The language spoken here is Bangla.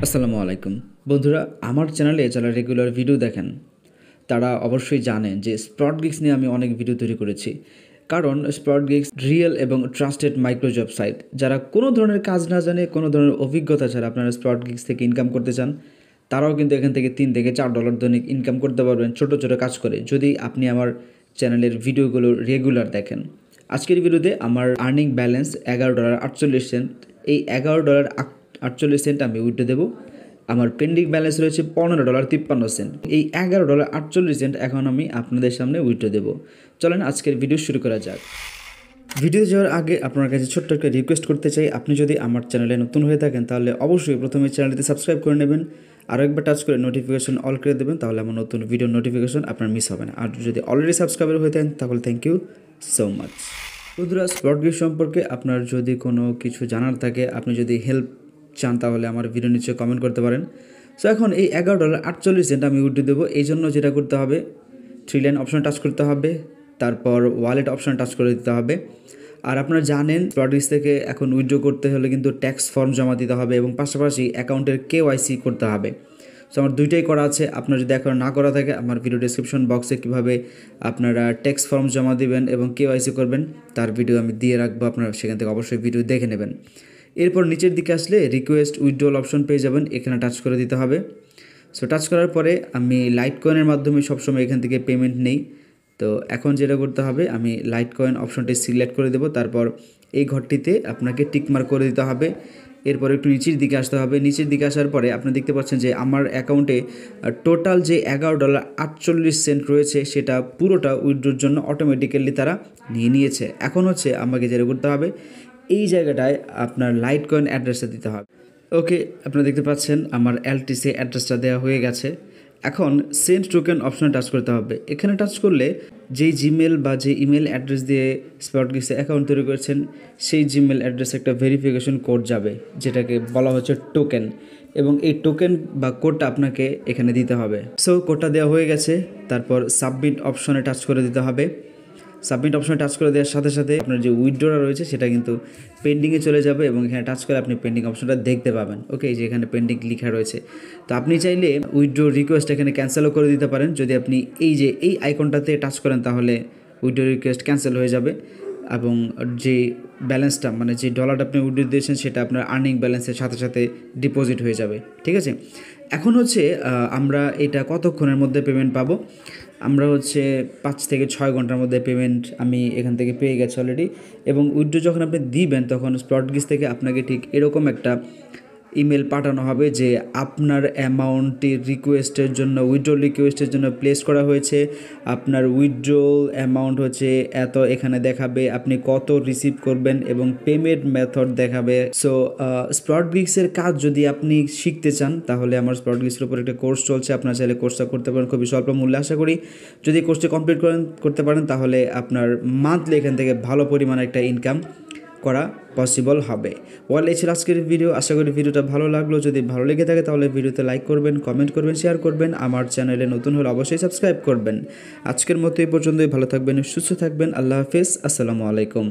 আসসালামু আলাইকুম বন্ধুরা, আমার চ্যানেলে যারা রেগুলার ভিডিও দেখেন তারা অবশ্যই জানেন যে স্প্রট গিগস নিয়ে আমি অনেক ভিডিও তৈরি করেছি। কারণ স্প্রট গিগস রিয়েল এবং ট্রাস্টেড মাইক্রো জব সাইট। যারা কোনো ধরনের কাজ না জানে, কোনো ধরনের অভিজ্ঞতা ছাড়া আপনারা স্প্রট গিগস থেকে ইনকাম করতে চান, তারাও কিন্তু এখান থেকে $3 থেকে $4 দৈনিক ইনকাম করতে পারবেন ছোটো ছোটো কাজ করে, যদি আপনি আমার চ্যানেলের ভিডিওগুলো রেগুলার দেখেন। আজকের ভিডিওতে আমার আর্নিং ব্যালেন্স $11.48। এই $11.48 আমি উইথড্র দেবো। আমার পেন্ডিং ব্যালেন্স রয়েছে $15.53। এই $11.48 এখন আমি আপনাদের সামনে উইথড্র দেবো। চলেন আজকের ভিডিও শুরু করা যাক। ভিডিও যাওয়ার আগে আপনার কাছে ছোট্ট একটা রিকোয়েস্ট করতে চাই, আপনি যদি আমার চ্যানেলে নতুন হয়ে থাকেন তাহলে অবশ্যই প্রথমে চ্যানেলটিতে সাবস্ক্রাইব করে নেবেন, আরও একবার টাচ করে নোটিফিকেশন অল করে দেবেন, তাহলে আমার নতুন ভিডিও নোটিফিকেশন আপনার মিস হবে না। আর যদি অলরেডি সাবস্ক্রাইবার হয়ে থাকেন তাহলে থ্যাংক ইউ সো মাচ। বন্ধুরা, স্প্রট গিগস সম্পর্কে আপনার যদি কোনো কিছু জানার থাকে, আপনি যদি হেল্প চান তাহলে আমার ভিডিও নিচে কমেন্ট করতে পারেন। সো এখন এই $11.48 আমি উইথড্র দেবো। এই জন্য যেটা করতে হবে, 3 লাইন অপশন টাচ করতে হবে, তারপর ওয়ালেট অপশন টাচ করে দিতে হবে। আর আপনারা জানেন স্প্রট গিগস থেকে এখন উইথড্র করতে হলে কিন্তু ট্যাক্স ফর্ম জমা দিতে হবে এবং পাশাপাশি অ্যাকাউন্টের KYC করতে হবে। সো আমার দুইটাই করা আছে। আপনার যদি এখন না করা থাকে, আমার ভিডিও ডেসক্রিপশন বক্সে কীভাবে আপনারা ট্যাক্স ফর্ম জমা দিবেন এবং KYC করবেন তার ভিডিও আমি দিয়ে রাখবো, আপনারা সেখান থেকে অবশ্যই ভিডিও দেখে নেবেন। এরপর নিচের দিকে আসলে রিকোয়েস্ট উইথড্রল অপশন পেয়ে যাবেন, এখানে টাচ করে দিতে হবে। সো টাচ করার পরে আমি লাইট কয়েনের মাধ্যমে সবসময় এখান থেকে পেমেন্ট নেই। তো এখন যেটা করতে হবে, আমি লাইট কয়েন অপশনটি সিলেক্ট করে দেবো, তারপর এই ঘরটিতে আপনাকে টিকমার্ক করে দিতে হবে। এরপর একটু নিচের দিকে আসতে হবে। নিচের দিকে আসার পরে আপনি দেখতে পাচ্ছেন যে আমার অ্যাকাউন্টে টোটাল যে $11.48 রয়েছে সেটা পুরোটা উইথড্রোর জন্য অটোমেটিক্যালি তারা নিয়ে নিয়েছে। এখন হচ্ছে আমাকে যেটা করতে হবে, এই জায়গাটায় আপনার লাইট কয়েন অ্যাড্রেসটা দিতে হবে। ওকে, আপনারা দেখতে পাচ্ছেন আমার LTC অ্যাড্রেসটা দেওয়া হয়ে গেছে। এখন সেন্ড টোকেন অপশনে টাচ করতে হবে। এখানে টাচ করলে যেই জিমেল বা যে ইমেল অ্যাড্রেস দিয়ে স্প্রট গিগসে অ্যাকাউন্ট তৈরি করেছেন সেই জিমেল অ্যাড্রেসে একটা ভেরিফিকেশন কোড যাবে, যেটাকে বলা হচ্ছে টোকেন, এবং এই টোকেন বা কোডটা আপনাকে এখানে দিতে হবে। সো কোডটা দেওয়া হয়ে গেছে, তারপর সাবমিট অপশনে টাচ করে দিতে হবে। সাবমিট অপশনে টাচ করে দেওয়ার সাথে সাথে আপনার যে উইথড্রটা রয়েছে সেটা কিন্তু পেন্ডিংয়ে চলে যাবে এবং এখানে টাচ করে আপনি পেন্ডিং অপশনটা দেখতে পাবেন। ওকে, যে এখানে পেন্ডিং লেখা রয়েছে। তো আপনি চাইলে উইথড্র রিকোয়েস্ট এখানে ক্যান্সেলও করে দিতে পারেন। যদি আপনি এই আইকনটাতে টাচ করেন তাহলে উইথড্র রিকোয়েস্ট ক্যান্সেল হয়ে যাবে এবং যে ব্যালেন্সটা মানে যে ডলারটা আপনি উইথড্র দিয়েছেন সেটা আপনার আর্নিং ব্যালেন্সের সাথে সাথে ডিপোজিট হয়ে যাবে। ঠিক আছে, এখন হচ্ছে আমরা এটা কতক্ষণের মধ্যে পেমেন্ট পাবো। আমরা হচ্ছে 5 থেকে 6 ঘন্টার মধ্যে পেমেন্ট আমি এখান থেকে পেয়ে গেছি অলরেডি। এবং উইথড্র যখন আপনি দিবেন তখন স্প্রট গিগস থেকে আপনাকে ঠিক এরকম একটা ইমেল পাঠানো হবে যে আপনার অ্যামাউন্টটি রিকোয়েস্টের জন্য উইথড্রল রিকোয়েস্টের জন্য প্লেস করা হয়েছে। আপনার উইথড্রল অ্যামাউন্ট হচ্ছে এত, এখানে দেখাবে আপনি কত রিসিভ করবেন এবং পেমেন্ট মেথড দেখাবে। সো স্প্রট গিগসের কাজ যদি আপনি শিখতে চান তাহলে আমার স্প্রট গিগসের উপর একটা কোর্স চলছে, আপনার চাইলে কোর্সটা করতে পারেন খুবই স্বল্প মূল্যে। আশা করি যদি কোর্সটি কমপ্লিট করতে পারেন তাহলে আপনার মান্থলি এখান থেকে ভালো পরিমাণে একটা ইনকাম করা পসিবল হবে। এই ছিল আজকের ভিডিও। আশা করি ভিডিওটা ভালো লাগলো। যদি ভালো লেগে থাকে তাহলে ভিডিওতে লাইক করবেন, কমেন্ট করবেন, শেয়ার করবেন। আমার চ্যানেলে নতুন হলে অবশ্যই সাবস্ক্রাইব করবেন। আজকের মতো এই পর্যন্তই। ভালো থাকবেন, সুস্থ থাকবেন। আল্লাহ হাফেজ, আসসালামু আলাইকুম।